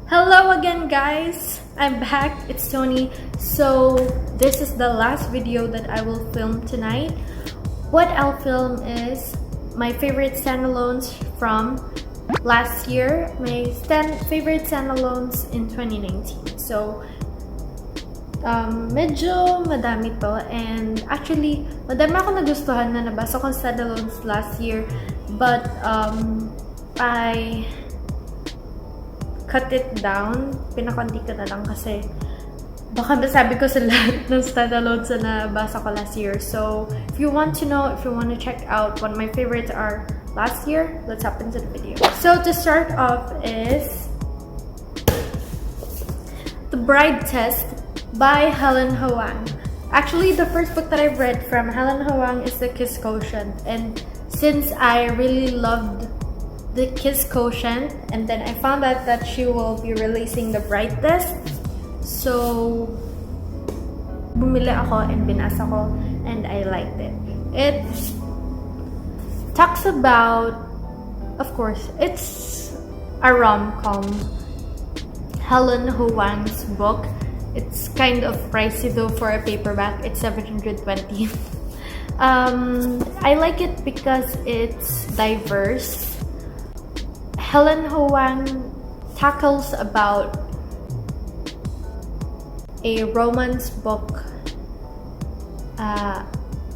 Hello again, guys! I'm back. It's Tony. So this is the last video that I will film tonight. What I'll film is my favorite standalones from last year, my favorite standalones in 2019. So medyo madami to, and actually madami ako nagustuhan na nabasa kong standalones last year, but I cut it down. Pinakonti ko na lang kasi baka masabi ko sa lahat ng standalones na nabasa ko last year. So if you want to know, if you want to check out what my favorites are last year, let's hop into the video. So to start off is The Bride Test by Helen Hoang. Actually, the first book that I've read from Helen Hoang is The Kiss Quotient, and since I really loved The Kiss Quotient, and then I found out that she will be releasing The Bride Test, so bumili ako and binasa ko, and I liked it. It talks about, of course, it's a rom-com. Helen Hoang's book. It's kind of pricey though for a paperback. It's $720. I like it because it's diverse. Helen Hoang tackles about a romance book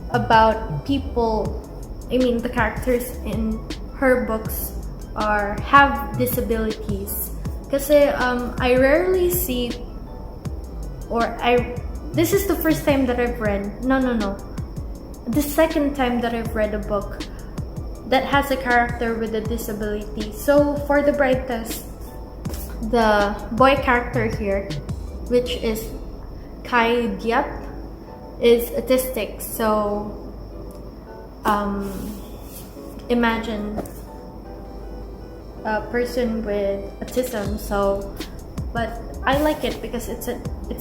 about people. I mean, the characters in her books have disabilities. Kasi I rarely see, this is the first time that I've read. No. The second time that I've read a book that has a character with a disability. So for The Bride Test, the boy character here, which is Kai Diep, is autistic. So imagine a person with autism. So, but I like it because it's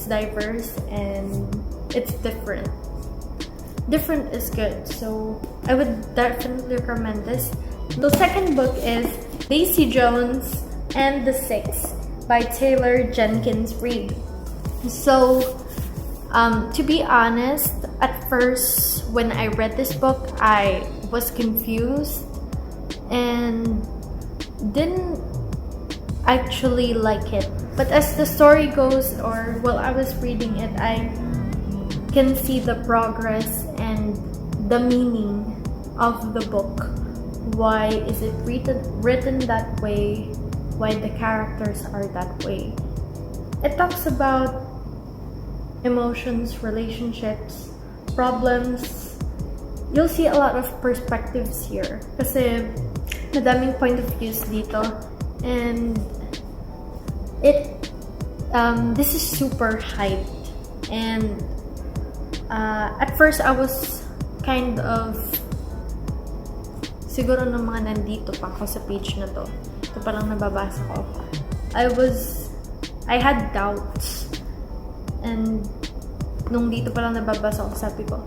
diverse and it's different. Different is good, so I would definitely recommend this. The second book is Daisy Jones and the Six by Taylor Jenkins Reid. So to be honest, at first when I read this book, I was confused and didn't actually like it. But as the story goes, or while I was reading it, I can see the progress and the meaning of the book. Why is it written that way? Why the characters are that way? It talks about emotions, relationships, problems. You'll see a lot of perspectives here kasi madaming point of views dito, and this is super hyped. And at first I was kind of, siguro ng mga nandito pa ako sa page na to, ito pa lang nababasa ko, I had doubts, and nung dito pa lang nababasa ko, sabi ko,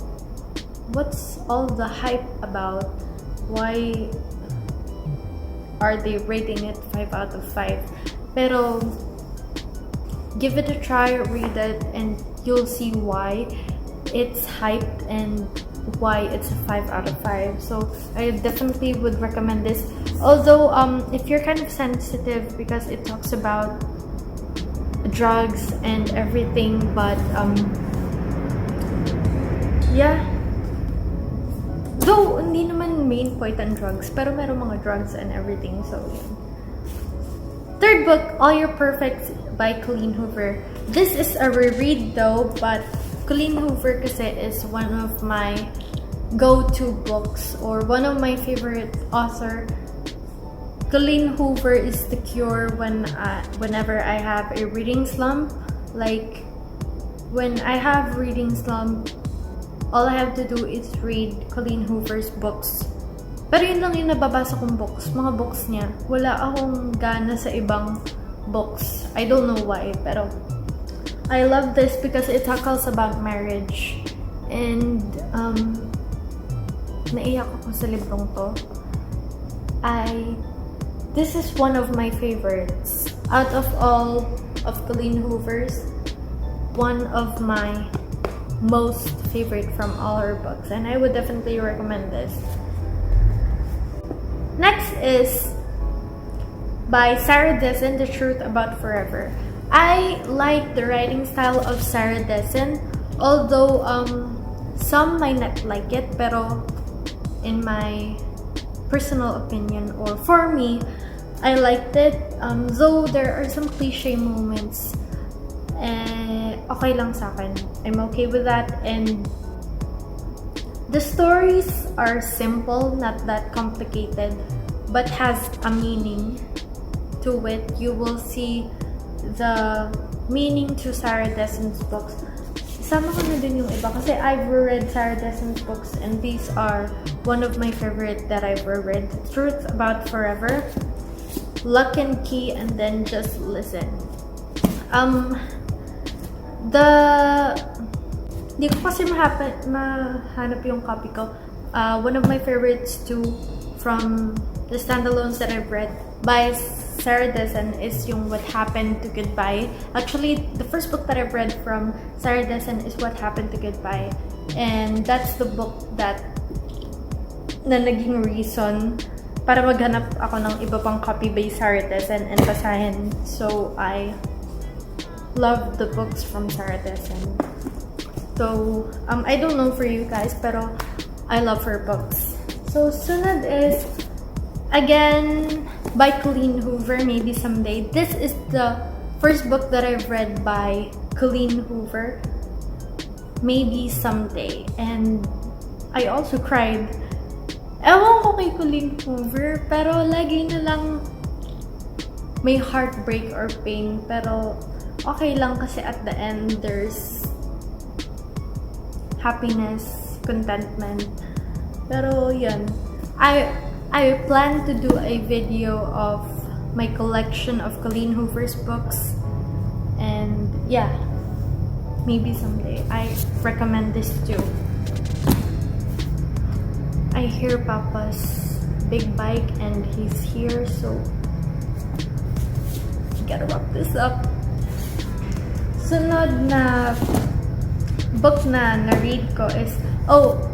what's all the hype about? Why are they rating it 5 out of 5? Pero give it a try, read it, and you'll see why it's hyped and why it's a 5 out of 5. So I definitely would recommend this. Although if you're kind of sensitive because it talks about drugs and everything, but yeah, though hindi naman main point ang drugs, pero meron mga drugs and everything, so yeah. Third book, All Your Perfect by Colleen Hoover. This is a reread though, but Colleen Hoover kasi is one of my go-to books, or one of my favorite author. Colleen Hoover is the cure whenever I have a reading slump. Like when I have reading slump, all I have to do is read Colleen Hoover's books. Pero yun lang yung nababasa kong books, mga books niya. Wala akong gana sa ibang books. I don't know why, pero I love this because it tackles about marriage. And naiyak ako sa librong to. This is one of my favorites. out of all of Colleen Hoover's, one of my most favorite from all her books, and I would definitely recommend this. Next is by Sarah Dessen, The Truth About Forever. I like the writing style of Sarah Dessen, although some might not like it, pero in my personal opinion, or for me, I liked it. Though there are some cliche moments, okay lang sa akin. I'm okay with that, and the stories are simple, not that complicated, but has a meaning to it. You will see the meaning to Sarah Dessen's books. Isama ko na din yung iba kasi I've read Sarah Dessen's books, and these are one of my favorite that I've read. Truth About Forever, Lock and Key, and then Just Listen. Di ko kasi mahanap yung copy ko. One of my favorites too from the standalones that I've read by Sarah Dessen is yung What Happened to Goodbye. Actually, the first book that I've read from Sarah Dessen is What Happened to Goodbye. And that's the book na naging reason para maghanap ako ng iba pang copy by Sarah Dessen and basahin. So, I love the books from Sarah Dessen. So, I don't know for you guys, pero I love her books. So, sunod is, again, by Colleen Hoover, Maybe Someday. This is the first book that I've read by Colleen Hoover, Maybe Someday. And I also cried. Ewan ko kay Colleen Hoover, pero lagi na lang may heartbreak or pain. Pero okay lang kasi at the end, there's happiness, contentment. Pero yun, I plan to do a video of my collection of Colleen Hoover's books, and yeah, maybe someday. I recommend this too. I hear Papa's big bike and he's here, so gotta wrap this up. Sunod na book na na-read ko is,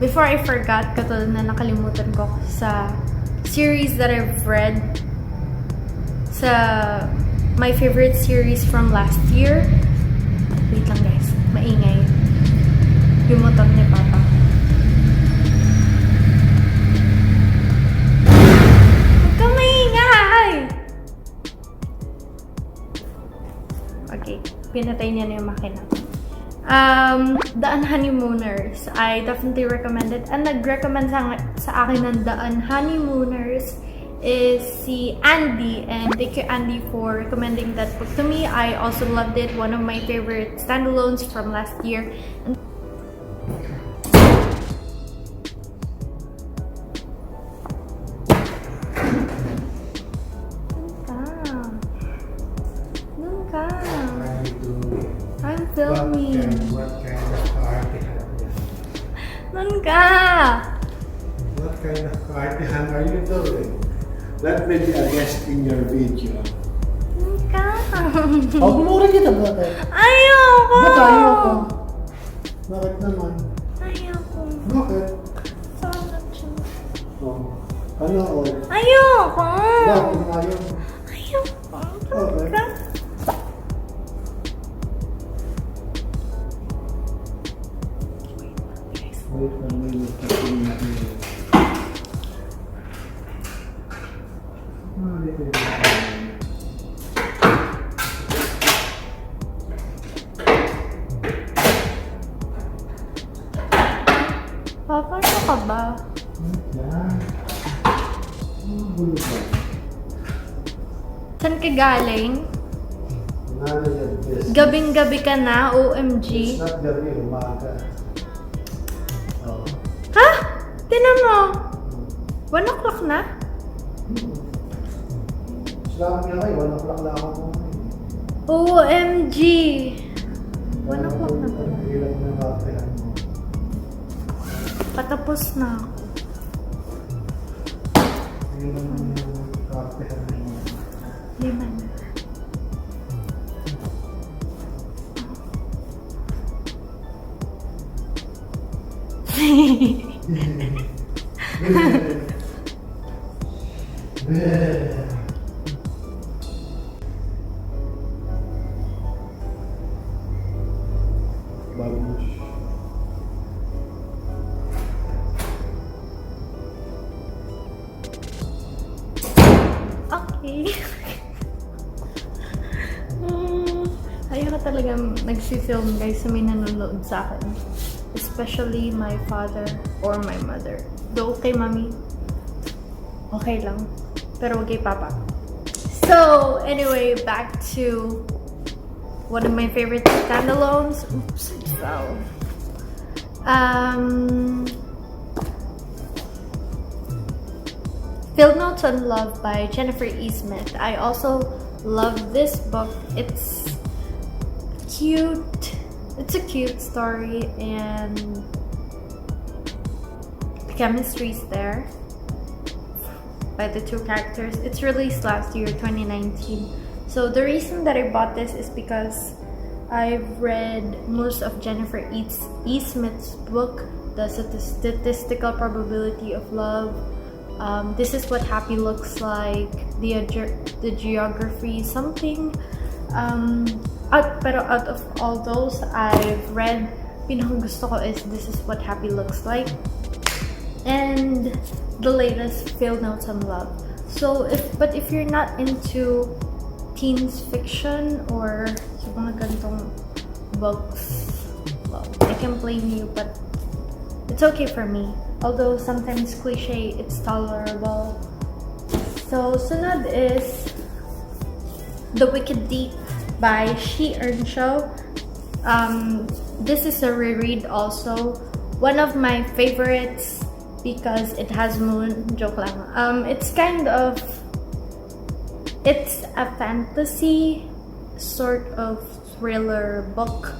before I forgot, katulad na nakalimutan ko sa series that I've read, sa my favorite series from last year. Wait lang guys, maingay yung motor ni Papa. Huwag ka maingay! Okay, pinatay niya na yung makina. The Honeymooners. I definitely recommend it. And nag-recommend sa akin ng The Honeymooners is si Andy. And thank you, Andy, for recommending that book to me. I also loved it. One of my favorite standalones from last year. I'm filming. What kind of party have you? Nunca! What kind of party are you doing? Let me be a guest in your video. Nunca! Panunurin kita, bakit? Ayoko! Ba't ayoko? Bakit naman? Ayoko. Bakit? Sangat siya. Ano? Ayoko! Bakit ayaw? Ayoko. Okay. Nunca. Wait for me to Papa, ano ka ba? Saan ka galing? Gabing-gabi ka na, OMG. It's not gabi, umaga. Ha? Tinan mo. 1 o'clock na? Sabi nga kayo, 1 o'clock na ako kumain. OMG. 1 o'clock na pala. Ilang na kapehan mo. Patapos na ako. Ilang na kapehan mo. 5 na. Babush. Okay. Ayoko talaga nagsifilm guys sa may nanonood sa akin. Especially my father or my mother. Though kay mommy, okay lang. Pero wag kay papa. So, anyway, back to one of my favorite standalones. Oops, it fell. Field Notes on Love by Jennifer E. Smith. I also love this book. It's cute. It's a cute story and the chemistry's there by the two characters. It's released last year, 2019. So the reason that I bought this is because I've read most of Jennifer E. Smith's book, The Statistical Probability of Love. This is what happy looks like, the geography, something. Pero out of all those I've read, pinakagusto ko is This Is What Happy Looks Like, and the latest Field Notes on Love. So if you're not into teens fiction or yung mga ganitong books, well, I can blame you, but it's okay for me. Although sometimes cliche, it's tolerable. So, sunod is The Wicked Deep by She Earnshaw. This is a reread also. One of my favorites because it has moon. Joke lang. It's a fantasy sort of thriller book.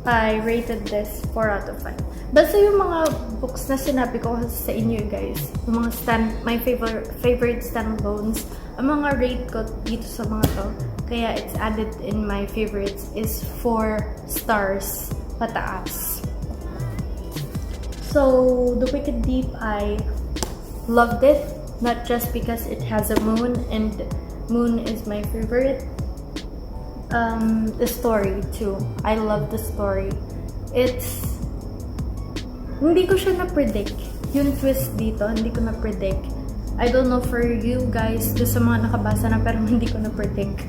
I rated this 4 out of 5. Basta yung mga books na sinabi ko sa inyo guys, yung mga my favorite standalones, ang mga rate ko dito sa mga to, kaya it's added in my favorites is 4 stars pataas. So, The Wicked Deep, I loved it, not just because it has a moon, and moon is my favorite. The story too. I love the story. Hindi ko siya na-predict. Yung twist dito, hindi ko na-predict. I don't know for you guys, doon sa mga nakabasa na, pero hindi ko na-predict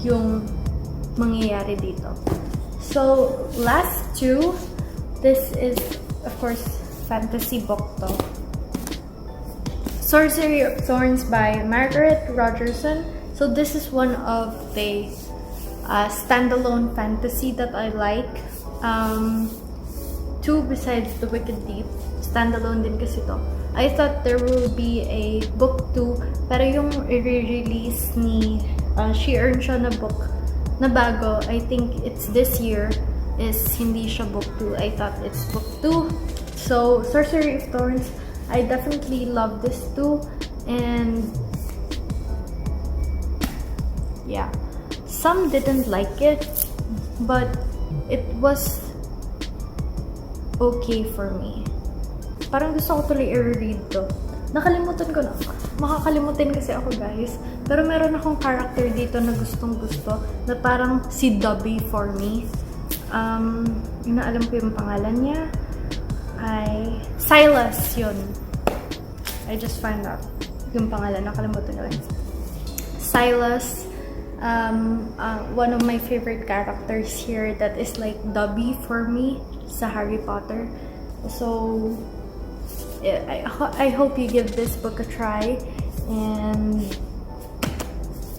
yung mangyayari dito. So, last two. This is, of course, fantasy book to. Sorcery of Thorns by Margaret Rogerson. So, this is one of the standalone fantasy that I like. Two besides The Wicked Deep. Standalone din kasi to. I thought there will be a book 2, pero yung i-release ni She Earnshaw na book na bago, I think it's this year, is hindi siya book 2. I thought it's book 2. So, Sorcery of Thorns, I definitely love this too. And yeah. Some didn't like it, but it was okay for me. Parang gusto ko tuloy i-read to. Nakalimutan ko na. Makakalimutan kasi ako guys. Pero meron akong character dito na gustong-gusto na parang si Dobby for me. Yung naalam ko yung pangalan niya ay Silas yun. I just found out yung pangalan. Nakalimutan ko lang. Silas. One of my favorite characters here that is like Dobby for me sa Harry Potter. So I hope you give this book a try and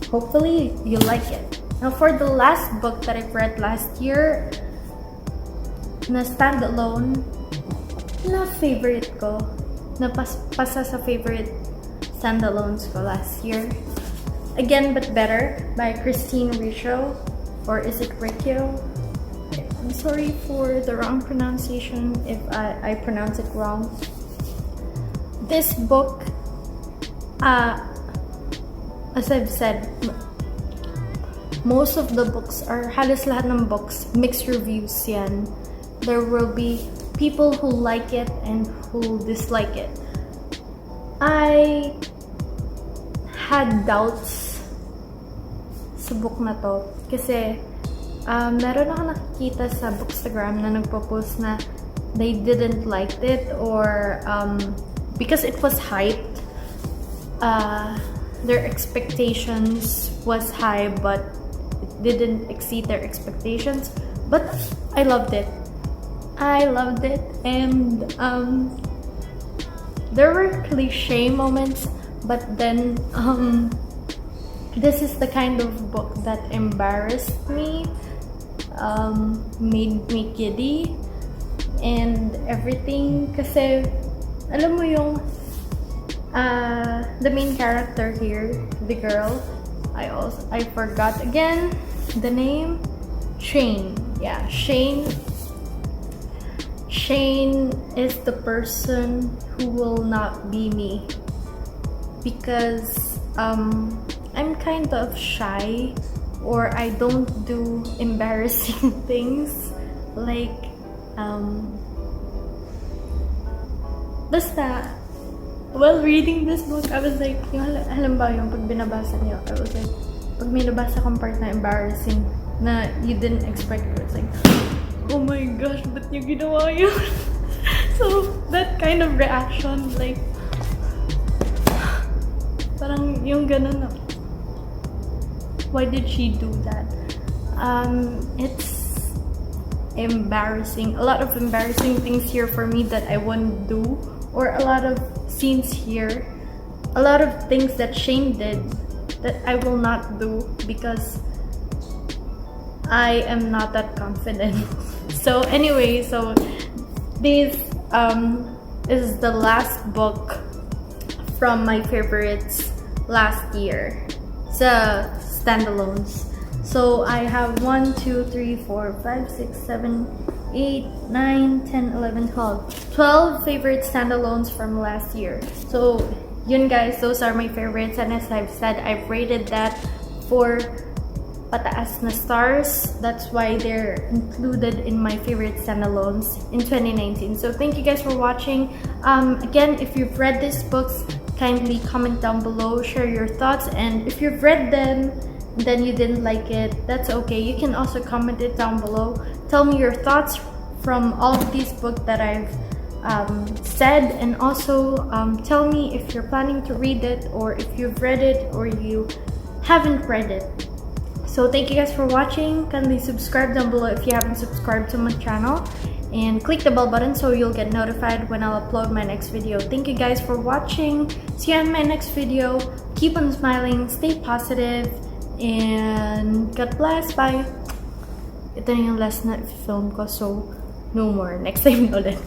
hopefully you like it. Now for the last book that I've read last year na standalone, na favorite ko, na pasa sa favorite standalones ko last year. Again But Better by Christine Riccio, or is it Riccio? I'm sorry for the wrong pronunciation if I pronounce it wrong. This book, as I've said, most of the books, or halos lahat ng books, mixed reviews yan. There will be people who like it and who dislike it. I had doubts sa book na to kasi meron ako nakikita sa Bookstagram na nagpo-post na they didn't like it, or because it was hyped, their expectations was high but it didn't exceed their expectations. But I loved it. And there were cliche moments, but then this is the kind of book that embarrassed me, made me giddy and everything, kasi alam mo yung the main character here, the girl, I forgot again the name, Shane. Yeah, Shane is the person who will not be me, because I'm kind of shy, or I don't do embarrassing things like basta while reading this book I was like, yung halimbawa yung pag binabasa niyo, I was like, pag may nabasa kang part na embarrassing na you didn't expect, it's like, oh my gosh, ba't niyo ginawa yun? So that kind of reaction, like parang yung ganun na, why did she do that? It's embarrassing. A lot of embarrassing things here for me that I wouldn't do, or a lot of scenes here, a lot of things that Shane did that I will not do because I am not that confident. So anyway, so this is the last book from my favorites last year. It's Standalones. So I have 1, 2, 3, 4, 5, 6, 7, 8, 9, 10, 11, 12 favorite standalones from last year. So yun guys, those are my favorites, and as I've said, I've rated that 4 pataas na stars. That's why they're included in my favorite standalones in 2019. So thank you guys for watching. Again, if you've read these books, kindly comment down below, share your thoughts, and if you've read them then you didn't like it, that's okay. You can also comment it down below. Tell me your thoughts from all of these books that I've said, and also tell me if you're planning to read it, or if you've read it or you haven't read it. So thank you guys for watching. Kindly subscribe down below if you haven't subscribed to my channel, and click the bell button so you'll get notified when I'll upload my next video. Thank you guys for watching. See you in my next video. Keep on smiling, stay positive, and God bless. Bye. Ito na yung last na film ko, so no more. Next time ulit.